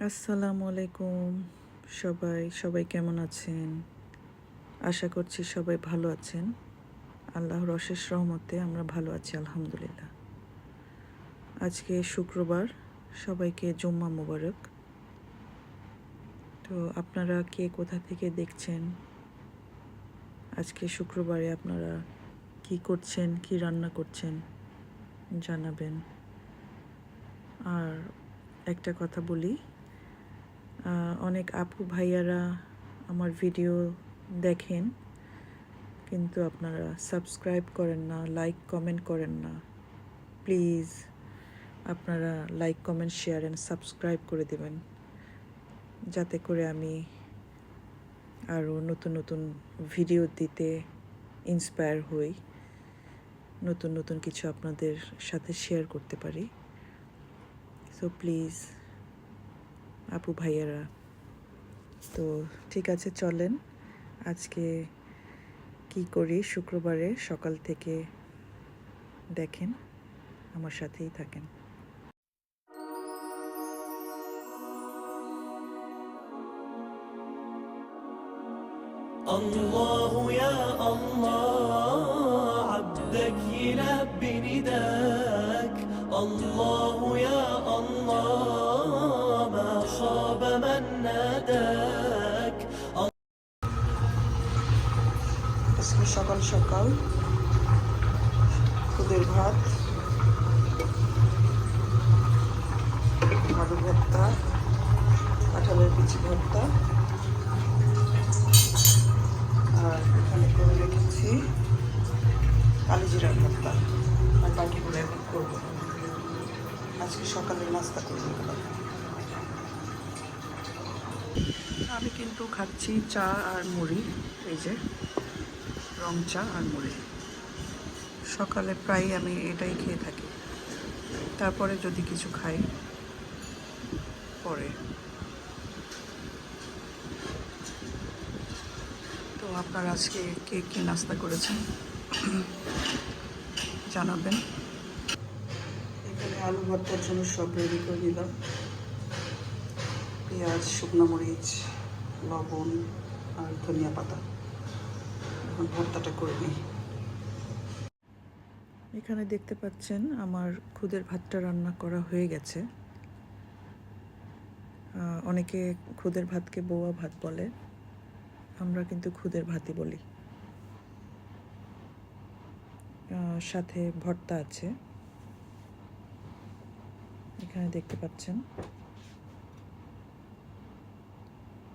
আসসালামু আলাইকুম। সবাই কেমন আছেন? আশা করছি সবাই ভালো আছেন। আল্লাহর অশেষ রহমতে আমরা ভালো আছি আলহামদুলিল্লাহ। আজকে শুক্রবার, সবাইকে জুম্মা মোবারক। তো আপনারা কে কোথা থেকে দেখছেন? আজকে শুক্রবারে আপনারা কি করছেন, কি রান্না করছেন জানাবেন। আর একটা কথা বলি, অনেক আপু ভাইয়ারা আমার ভিডিও দেখেন, কিন্তু আপনারা সাবস্ক্রাইব করেন না, লাইক কমেন্ট করেন না। প্লিজ আপনারা like comment share and subscribe করে দেবেন, যাতে করে আমি আরও নতুন নতুন ভিডিও দিতে ইন্সপায়ার হই, নতুন নতুন কিছু আপনাদের সাথে শেয়ার করতে পারি। সো প্লিজ আপু ভাইয়ারা। তো ঠিক আছে, চলেন আজকে কি করি শুক্রবারে সকাল থেকে দেখেন, আমার সাথেই থাকেন। الله يا الله عبدك يلبي نداك الله يا الله ما خاب من ناداك আজকে সকাল সকাল খুদের ভাত, আলু ভর্তা, কাঁঠালের বিচি ভর্তা, আর এখানে করে রেখেছি কালিজিরার ভর্তা। আর বাকিগুলো এখন করবো। আজকে সকালে নাস্তা করে গেলাম। আমি কিন্তু খাচ্ছি চা আর মুড়ি, এই যে রং চা আর মুড়ি। সকালে প্রায় আমি এটাই খেয়ে থাকি, তারপরে যদি কিছু খাই পরে। তো আপনারা আজকে কে কী নাস্তা করেছেন জানাবেন। এখানে আলু ভর্তার জন্য সব রেডি করে নিলাম। পেঁয়াজ, শুকনো মরিচ, লবণ আর ধনিয়া পাতা। এখন ভর্তাটা করে নিই। এখানে দেখতে পাচ্ছেন আমার খুদের ভাতটা রান্না করা হয়ে গেছে। অনেকে খুদের ভাতকে বৌয়া ভাত বলে, আমরা কিন্তু খুদের ভাতই বলি। সাথে ভর্তা আছে, এখানে দেখতে পাচ্ছেন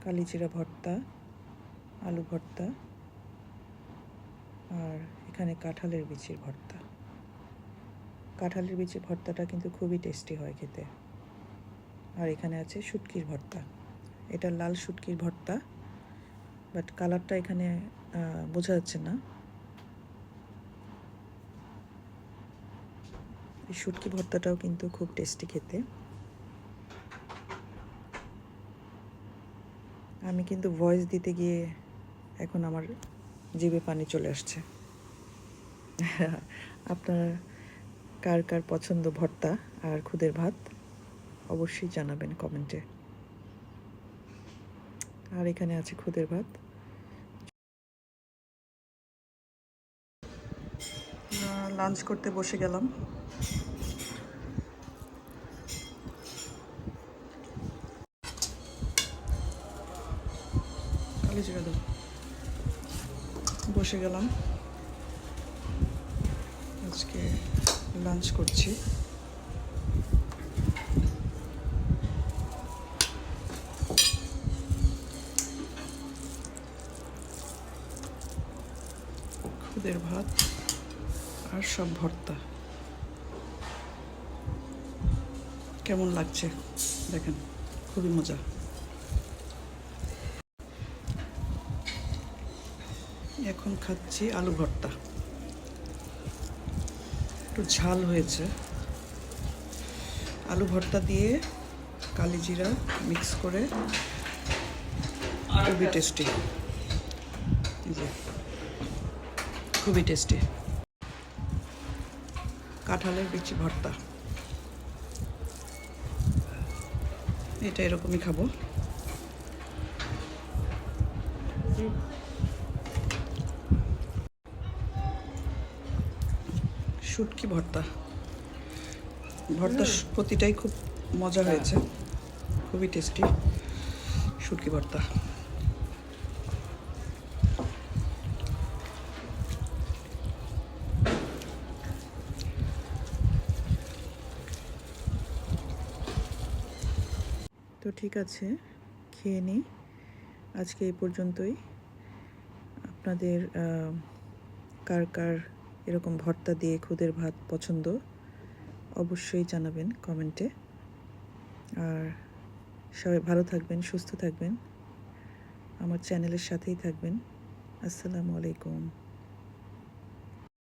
কালিজিরা ভর্তা, আলু ভর্তা, আর এখানে কাঁঠালের বিচির ভর্তা। কাঁঠালের বিচির ভর্তাটা কিন্তু খুবই টেস্টি হয় খেতে। আর এখানে আছে শুটকির ভর্তা। এটা লাল শুটকির ভর্তা, বাট কালারটা এখানে বোঝা যাচ্ছে না। এই শুটকি ভর্তাটাও কিন্তু খুব টেস্টি খেতে। আমি কিন্তু ভয়েস দিতে গিয়ে এখন আমার জিভে পানি চলে আসছে। আপনার কার কার পছন্দ ভর্তা আর খুদের ভাত অবশ্যই জানাবেন কমেন্টে। আর এখানে আছে খুদের ভাত। লাঞ্চ করতে বসে গেলাম। বসে গেলাম, আজকে লাঞ্চ করছি। খুদের ভাত আর সব ভর্তা। কেমন লাগছে দেখেন, খুবই মজা। এখন খাচ্ছি আলু ভর্তা, একটু ঝাল হয়েছে। আলু ভর্তা দিয়ে কালিজিরা মিক্স করে, খুবই টেস্টি, খুবই টেস্টি। কাঁঠালের বিচি ভর্তা, এটা এরকমই খাবো। শুটকি ভর্তা, প্রতিটাই খুব মজা হয়েছে, খুবই টেস্টি শুটকি ভর্তা। তো ঠিক আছে, খেয়ে নিই। আজকে এই পর্যন্তই। আপনাদের কার কার এরকম ভর্তা দিয়ে খুদের ভাত পছন্দ অবশ্যই জানাবেন কমেন্টে। আর সবাই ভালো থাকবেন, সুস্থ থাকবেন, আমার চ্যানেলের সাথেই থাকবেন। আসসালামু আলাইকুম।